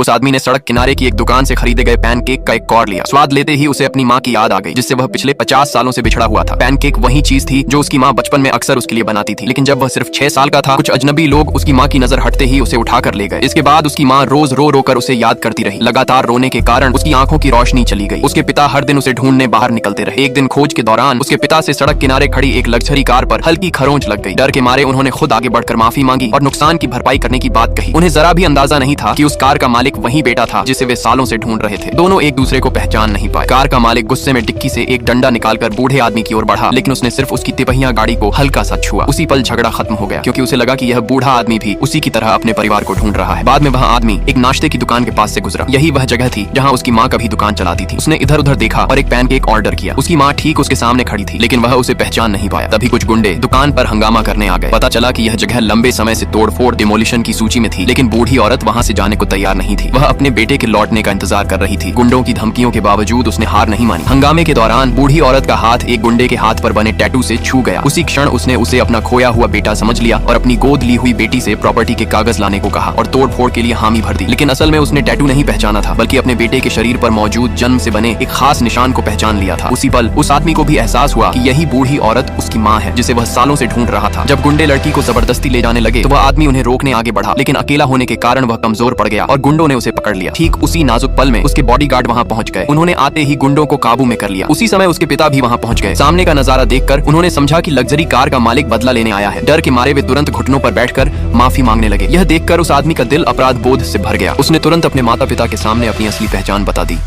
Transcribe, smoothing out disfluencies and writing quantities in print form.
उस आदमी ने सड़क किनारे की एक दुकान से खरीदे गए पैनकेक का एक कौर लिया। स्वाद लेते ही उसे अपनी माँ की याद आ गई, जिससे वह पिछले 50 सालों से बिछड़ा हुआ था। पैनकेक वही चीज थी जो उसकी माँ बचपन में अक्सर उसके लिए बनाती थी, लेकिन जब वह सिर्फ 6 साल का था, कुछ अजनबी लोग उसकी माँ की नजर हटते ही उसे उठा कर ले गए। इसके बाद उसकी माँ रोज रो रो कर उसे याद करती रही। लगातार रोने के कारण उसकी आंखों की रोशनी चली गई। उसके पिता हर दिन उसे ढूंढने बाहर निकलते रहे। एक दिन खोज के दौरान उसके पिता से सड़क किनारे खड़ी एक लग्जरी कार पर हल्की खरोंच लग गई। डर के मारे उन्होंने खुद आगे बढ़कर माफी मांगी और नुकसान की भरपाई करने की बात कही। उन्हें जरा भी अंदाजा नहीं था कि उस कार का मालिक वही बेटा था जिसे वे सालों से ढूंढ रहे थे। दोनों एक दूसरे को पहचान नहीं पाए। कार का मालिक गुस्से में डिक्की से एक डंडा निकालकर बूढ़े आदमी की ओर बढ़ा, लेकिन उसने सिर्फ उसकी तिपहिया गाड़ी को हल्का सा छुआ। उसी पल झगड़ा खत्म हो गया, क्योंकि उसे लगा कि यह बूढ़ा आदमी भी उसी की तरह अपने परिवार को ढूंढ रहा है। बाद में वह आदमी एक नाश्ते की दुकान के पास से गुजरा। यही वह जगह थी जहाँ उसकी माँ कभी दुकान चलाती थी। उसने इधर उधर देखा और एक पैनकेक ऑर्डर किया। उसकी माँ ठीक उसके सामने खड़ी थी, लेकिन वह उसे पहचान नहीं पाया। तभी कुछ गुंडे दुकान पर हंगामा करने आ गए। पता चला कि यह जगह लंबे समय से तोड़फोड़ डिमोलिशन की सूची में थी, लेकिन बूढ़ी औरत वहाँ से जाने को तैयार नहीं थी। वह अपने बेटे के लौटने का इंतजार कर रही थी। गुंडों की धमकियों के बावजूद उसने हार नहीं मानी। हंगामे के दौरान बूढ़ी औरत का हाथ एक गुंडे के हाथ पर बने टैटू से छू गया। उसी क्षण उसने उसे अपना खोया हुआ बेटा समझ लिया और अपनी गोद ली हुई बेटी से प्रॉपर्टी के कागज लाने को कहा और तोड़फोड़ के लिए हामी भर दी। लेकिन असल में उसने टैटू नहीं पहचाना था, बल्कि अपने बेटे के शरीर पर मौजूद जन्म से बने एक खास निशान को पहचान लिया था। उसी पल उस आदमी को भी एहसास हुआ कि यही बूढ़ी औरत उसकी माँ है, जिसे वह सालों से ढूंढ रहा था। जब गुंडे लड़की को जबरदस्ती ले जाने लगे तो वह आदमी उन्हें रोकने आगे बढ़ा, लेकिन अकेला होने के कारण वह कमजोर पड़ गया और गुंडों ने उसे पकड़ लिया। ठीक उसी नाजुक पल में उसके बॉडीगार्ड वहां पहुंच गए। उन्होंने आते ही गुंडों को काबू में कर लिया। उसी समय उसके पिता भी वहां पहुंच गए। सामने का नजारा देखकर उन्होंने समझा कि लग्जरी कार का मालिक बदला लेने आया है। डर के मारे वे तुरंत घुटनों पर बैठकर माफी मांगने लगे। यह देखकर उस आदमी का दिल अपराध बोध से भर गया। उसने तुरंत अपने माता पिता के सामने अपनी असली पहचान बता दी।